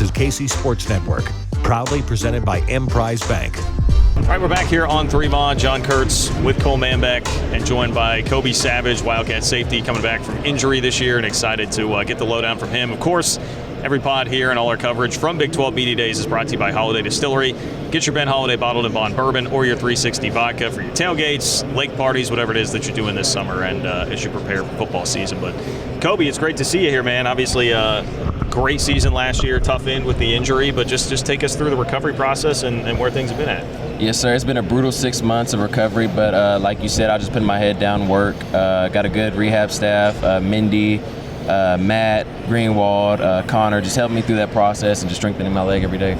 is KC Sports Network, proudly presented by Emprise Bank. All right, we're back here on 3 John Kurtz with Cole Manbeck and joined by Kobe Savage, Wildcat safety, coming back from injury this year, and excited to get the lowdown from him. Of course, every pod here and all our coverage from Big 12 Media Days is brought to you by Holiday Distillery. Get your Ben Holiday bottled and bond bourbon or your 360 vodka for your tailgates, lake parties, whatever it is that you're doing this summer and as you prepare for football season. But Kobe, it's great to see you here, man. Obviously, great season last year, tough end with the injury, but just take us through the recovery process and where things have been at. Yes, sir. It's been a brutal 6 months of recovery, but like you said, I just put my head down, work. Got a good rehab staff, Mindy, Matt, Greenwald, Connor, just helping me through that process and just strengthening my leg every day.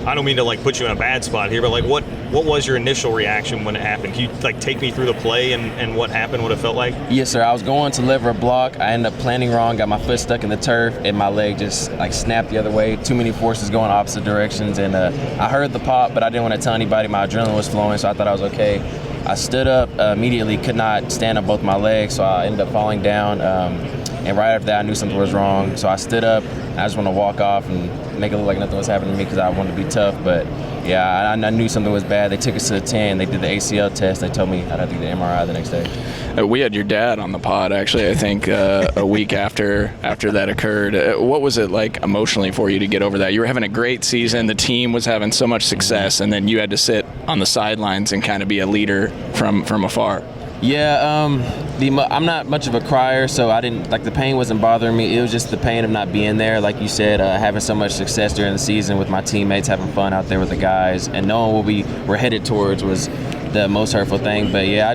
I don't mean to put you in a bad spot here, but what was your initial reaction when it happened? Can you take me through the play and what happened, what it felt like? Yes, sir. I was going to lever a block. I ended up planning wrong, got my foot stuck in the turf, and my leg just snapped the other way. Too many forces going opposite directions, and I heard the pop, but I didn't want to tell anybody. My adrenaline was flowing, so I thought I was okay. I stood up immediately, could not stand on both my legs, so I ended up falling down. And right after that, I knew something was wrong. So I stood up. I just want to walk off and make it look like nothing was happening to me because I wanted to be tough. But yeah, I knew something was bad. They took us to the 10. They did the ACL test. They told me I'd have to get the MRI the next day. We had your dad on the pod, actually, I think a week after that occurred. What was it like emotionally for you to get over that? You were having a great season. The team was having so much success, and then you had to sit on the sidelines and kind of be a leader from afar. Yeah, I'm not much of a crier, so I didn't the pain wasn't bothering me. It was just the pain of not being there, like you said, having so much success during the season with my teammates, having fun out there with the guys, and knowing what we were headed towards was the most hurtful thing. But yeah,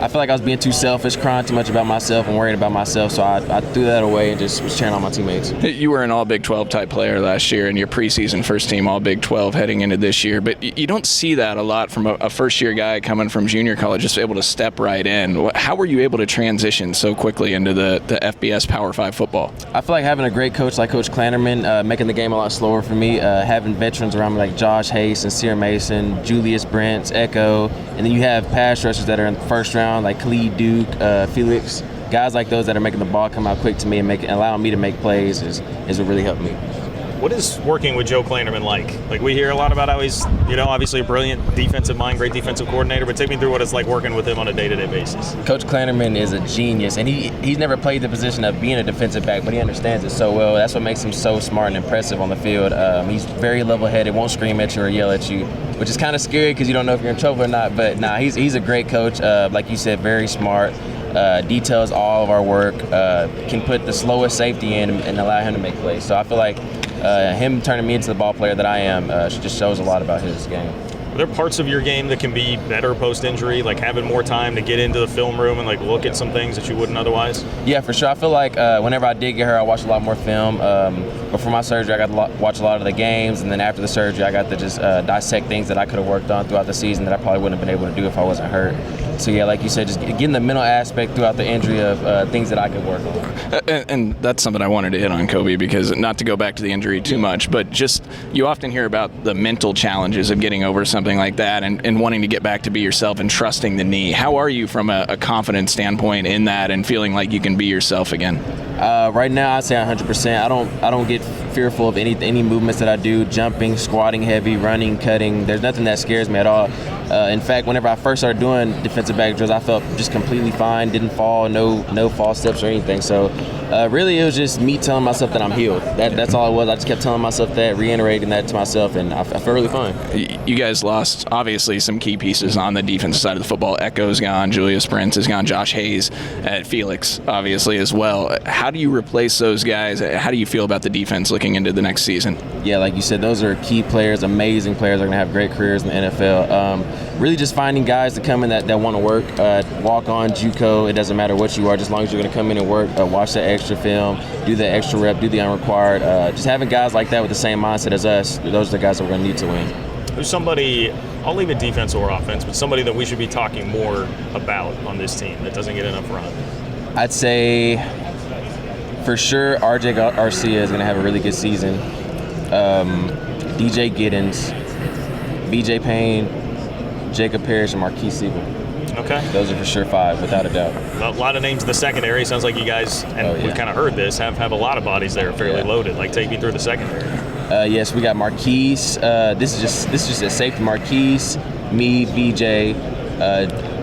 I feel like I was being too selfish, crying too much about myself and worried about myself, so I threw that away and just was cheering on my teammates. You were an all Big 12 type player last year and your preseason first team all Big 12 heading into this year, but you don't see that a lot from a first year guy coming from junior college, just able to step right in. How were you able to transition so quickly into the FBS Power 5 football? I feel like having a great coach like Coach Klanderman, making the game a lot slower for me, having veterans around me like Josh Hayes, Sincere Mason, Julius Brents, Echo, and then you have pass rushers that are in the first round like Khalid Duke, Felix, guys like those that are making the ball come out quick to me and allowing me to make plays is what really helped me. What is working with Joe Klanderman like? We hear a lot about how he's, obviously a brilliant defensive mind, great defensive coordinator, but take me through what it's like working with him on a day-to-day basis. Coach Klanderman is a genius, and he's never played the position of being a defensive back, but he understands it so well. That's what makes him so smart and impressive on the field. He's very level-headed, won't scream at you or yell at you, which is kind of scary because you don't know if you're in trouble or not, but he's a great coach. Like you said, very smart. Details all of our work, can put the slowest safety in and allow him to make plays. So I feel like him turning me into the ball player that I am just shows a lot about his game. Are there parts of your game that can be better post-injury, like having more time to get into the film room and look at some things that you wouldn't otherwise? Yeah, for sure. I feel like whenever I did get hurt, I watched a lot more film. Before my surgery, I got to watch a lot of the games, and then after the surgery, I got to just dissect things that I could have worked on throughout the season that I probably wouldn't have been able to do if I wasn't hurt. So yeah, like you said, just getting the mental aspect throughout the injury of things that I could work on. And that's something I wanted to hit on, Kobe, because not to go back to the injury too much, but just you often hear about the mental challenges of getting over something like that and wanting to get back to be yourself and trusting the knee. How are you from a confidence standpoint in that and feeling like you can be yourself again? Right now, I'd say 100%. I don't get fearful of any movements that I do, jumping, squatting heavy, running, cutting. There's nothing that scares me at all. In fact, whenever I first started doing defensive back drills, I felt just completely fine, didn't fall, no false steps or anything. So really it was just me telling myself that I'm healed. That's all it was. I just kept telling myself that, reiterating that to myself, and I felt really fine. You guys lost, obviously, some key pieces on the defensive side of the football. Echo's gone, Julius Brents is gone, Josh Hayes, Felix, obviously, as well. How do you replace those guys? How do you feel about the defense looking into the next season? Yeah, like you said, those are key players, amazing players. They're going to have great careers in the NFL. Really just finding guys to come in that want to work, walk on, JUCO, it doesn't matter what you are, just as long as you're going to come in and work, watch the extra film, do the extra rep, do the unrequired. Just having guys like that with the same mindset as us, those are the guys that we're going to need to win. Who's somebody, I'll leave it defense or offense, but somebody that we should be talking more about on this team that doesn't get enough run? I'd say for sure RJ Garcia is going to have a really good season. DJ Giddens, BJ Payne, Jacob Parrish, and Marquise Siegel. Okay. Those are for sure 5, without a doubt. A lot of names in the secondary. Sounds like you guys, and we've kind of heard this, have a lot of bodies there fairly loaded. Take me through the secondary. Yes, we got Marquise. This is just a safety. Marquise, me, BJ.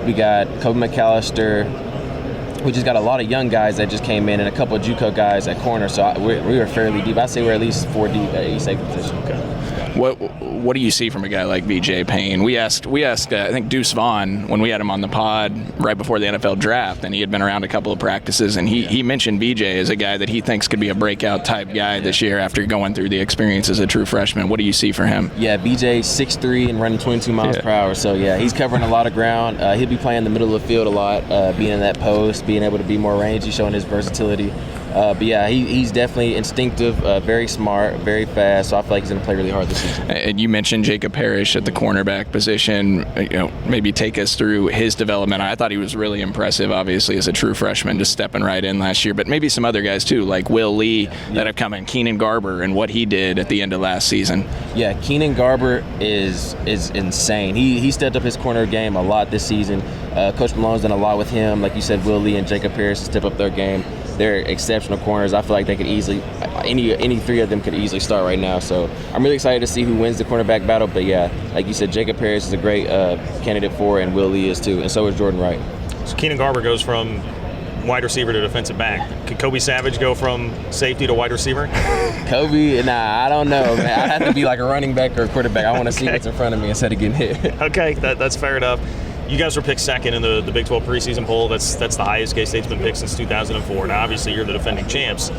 We got Kobe McAllister. We just got a lot of young guys that just came in and a couple of JUCO guys at corner. So we were fairly deep. I'd say we're at least 4 deep at each safety position. Okay. What do you see from a guy like VJ Payne? We asked I think Deuce Vaughn when we had him on the pod right before the NFL draft, and he had been around a couple of practices, and he mentioned VJ as a guy that he thinks could be a breakout type guy this year after going through the experience as a true freshman. What do you see for him? Yeah, BJ 6'3" and running 22 miles per hour. So yeah, he's covering a lot of ground. He'll be playing the middle of the field a lot, being in that post, being able to be more rangy, showing his versatility. But yeah, he's definitely instinctive, very smart, very fast. So I feel like he's going to play really hard this season. And you mentioned Jacob Parrish at the cornerback position. Maybe take us through his development. I thought he was really impressive, obviously, as a true freshman, just stepping right in last year. But maybe some other guys too, like Will Lee, that have come in. Keenan Garber and what he did at the end of last season. Yeah, Keenan Garber is insane. He stepped up his corner game a lot this season. Coach Malone's done a lot with him. Like you said, Will Lee and Jacob Parrish step up their game. They're exceptional corners. I feel like they could easily, any three of them could easily start right now. So I'm really excited to see who wins the cornerback battle. But yeah, like you said, Jacob Parrish is a great candidate for, and Will Lee is too, and so is Jordan Wright. So Keenan Garber goes from wide receiver to defensive back. Could Kobe Savage go from safety to wide receiver? Kobe, nah, I don't know, man. I'd have to be like a running back or a quarterback. I want to see what's in front of me instead of getting hit. Okay, that's fair enough. You guys were picked second in the Big 12 preseason poll. That's the highest K-State's been picked since 2004. Now, obviously, you're the defending champs.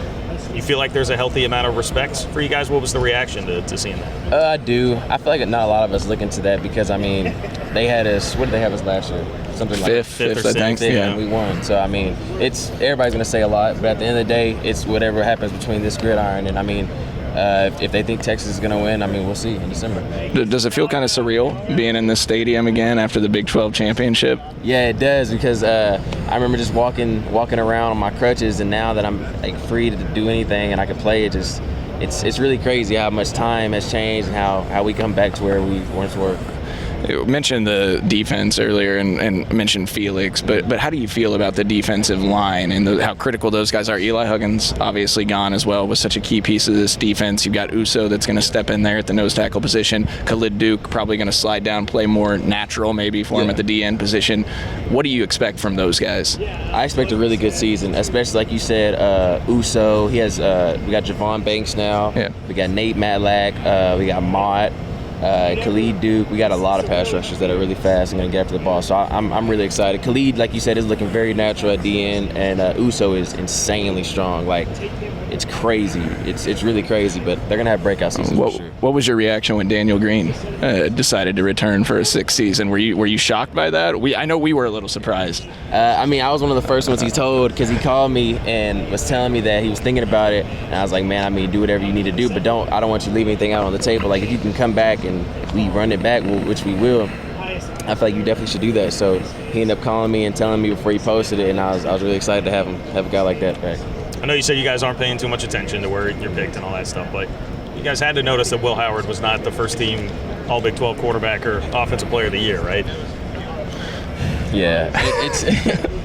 You feel like there's a healthy amount of respect for you guys? What was the reaction to seeing that? I do. I feel like not a lot of us look into that because, I mean, they had us – what did they have us last year? Something like fifth or sixth, and we won. So, I mean, everybody's going to say a lot, but at the end of the day, it's whatever happens between this gridiron. And, I mean – if they think Texas is going to win, I mean, we'll see in December. Does it feel kind of surreal being in this stadium again after the Big 12 championship? Yeah, it does because I remember just walking around on my crutches, and now that I'm like free to do anything and I can play, it's really crazy how much time has changed and how we come back to where we once were. You mentioned the defense earlier and mentioned Felix, but how do you feel about the defensive line and how critical those guys are? Eli Huggins obviously gone as well, was such a key piece of this defense. You've got Uso that's going to step in there at the nose tackle position. Khalid Duke probably going to slide down, play more natural maybe for him at the DN position. What do you expect from those guys? I expect a really good season, especially like you said, Uso. He has we got Javon Banks now. Yeah. We got Nate Matlack. We got Mott. Khalid Duke, we got a lot of pass rushers that are really fast and going to get after the ball. So I'm really excited. Khalid, like you said, is looking very natural at DN, and Uso is insanely strong. Like, it's crazy. It's really crazy, but they're going to have breakout seasons for sure. What was your reaction when Daniel Green decided to return for a sixth season? Were you shocked by that? I know we were a little surprised. I mean, I was one of the first ones he told because he called me and was telling me that he was thinking about it, and I was like, man, I mean, do whatever you need to do, but I don't want you to leave anything out on the table. Like, if you can come back and if we run it back, which we will, I feel like you definitely should do that. So he ended up calling me and telling me before he posted it, and I was really excited to have a guy like that back. I know you said you guys aren't paying too much attention to where you're picked and all that stuff, but you guys had to notice that Will Howard was not the first team All Big 12 quarterback or Offensive Player of the Year, right? Yeah,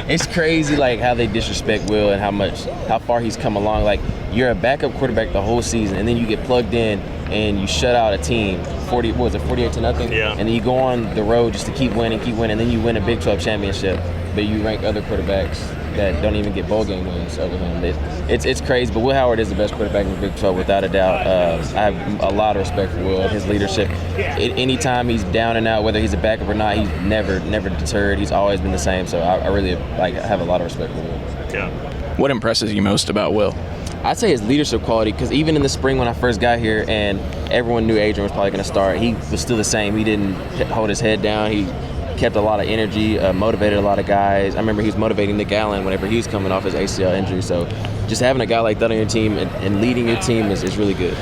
it's crazy like how they disrespect Will and how far he's come along. Like, you're a backup quarterback the whole season, and then you get plugged in and you shut out a team 48-0, yeah, and then you go on the road just to keep winning, and then you win a Big 12 championship, but you rank other quarterbacks that don't even get bowl game wins over him. It's crazy, but Will Howard is the best quarterback in the Big 12 without a doubt. I have a lot of respect for Will and his leadership. Anytime he's down and out, whether he's a backup or not, he's never deterred. He's always been the same. So I really have a lot of respect for Will. Yeah. What impresses you most about Will? I'd say his leadership quality, because even in the spring when I first got here and everyone knew Adrian was probably going to start, he was still the same. He didn't hold his head down. He kept a lot of energy, motivated a lot of guys. I remember he was motivating Nick Allen whenever he was coming off his ACL injury. So just having a guy like that on your team and leading your team is really good.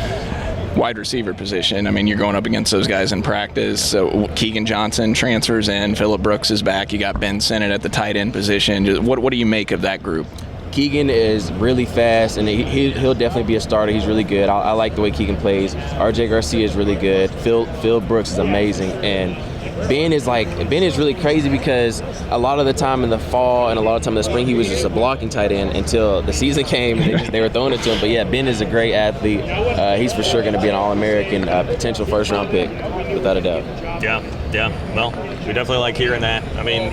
Wide receiver position, I mean, you're going up against those guys in practice. So Keegan Johnson transfers in, Phillip Brooks is back, you got Ben Sinnott at the tight end position. What do you make of that group? Keegan is really fast, and he'll definitely be a starter. He's really good. I like the way Keegan plays. RJ Garcia is really good. Phil Brooks is amazing, and Ben is really crazy because a lot of the time in the fall and a lot of time in the spring he was just a blocking tight end until the season came and they were throwing it to him. But yeah, Ben is a great athlete. He's for sure going to be an All-American, potential first-round pick, without a doubt. Yeah. Well, we definitely like hearing that. I mean,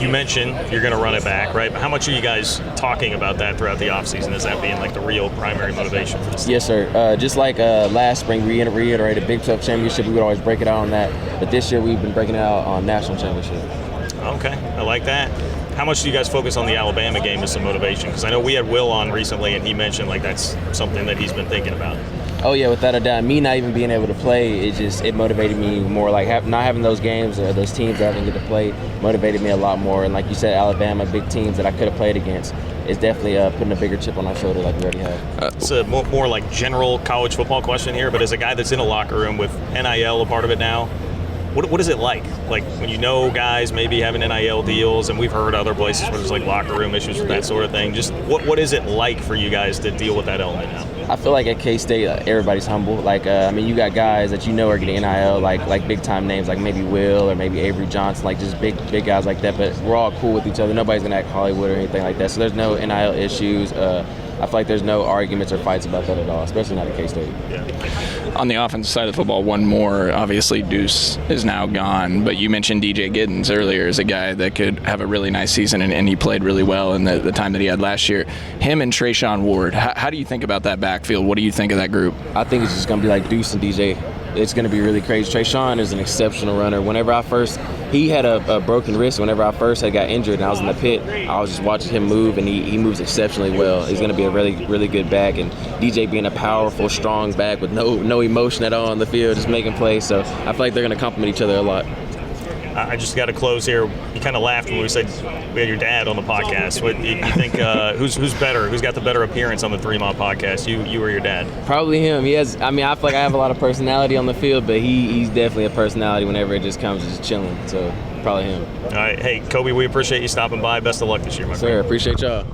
you mentioned you're going to run it back, right? But how much are you guys talking about that throughout the offseason? Is that being like the real primary motivation for this? Yes, sir. Just like last spring, we reiterated Big 12 championship. We would always break it out on that. But this year, we've been breaking it out on national championship. Okay, I like that. How much do you guys focus on the Alabama game as some motivation? Because I know we had Will on recently, and he mentioned like that's something that he's been thinking about. Oh yeah, without a doubt. Me not even being able to play, it motivated me more. Like not having those games or those teams that I didn't get to play motivated me a lot more. And like you said, Alabama, big teams that I could have played against, is definitely putting a bigger chip on our shoulder like we already have. It's a more like general college football question here, but as a guy that's in a locker room with NIL a part of it now, what is it like? Like when you know guys maybe having NIL deals, and we've heard other places where there's like locker room issues with that sort of thing. Just what is it like for you guys to deal with that element now? I feel like at K-State, everybody's humble. Like, you got guys that you know are getting NIL, like big-time names, like maybe Will or maybe Avery Johnson, like just big guys like that. But we're all cool with each other. Nobody's going to act Hollywood or anything like that. So there's no NIL issues. I feel like there's no arguments or fights about that at all, especially not at K-State. Yeah. On the offensive side of the football, one more. Obviously, Deuce is now gone, but you mentioned DJ Giddens earlier as a guy that could have a really nice season, and he played really well in the time that he had last year. Him and Trayshawn Ward, how do you think about that backfield? What do you think of that group? I think it's just going to be like Deuce and DJ. It's going to be really crazy. Trayshawn is an exceptional runner. He had a broken wrist. Whenever I first got injured and I was in the pit, I was just watching him move, and he moves exceptionally well. He's going to be a really, really good back. And DJ being a powerful, strong back with no emotion at all on the field, just making plays. So I feel like they're going to complement each other a lot. I just got to close here. You kind of laughed when we said we had your dad on the podcast. What you think? Who's better? Who's got the better appearance on the Three Mile podcast? You or your dad? Probably him. He has. I feel like I have a lot of personality on the field, but he's definitely a personality whenever it just comes to just chilling. So probably him. All right. Hey, Kobe, we appreciate you stopping by. Best of luck this year, my friend. Sir, appreciate y'all.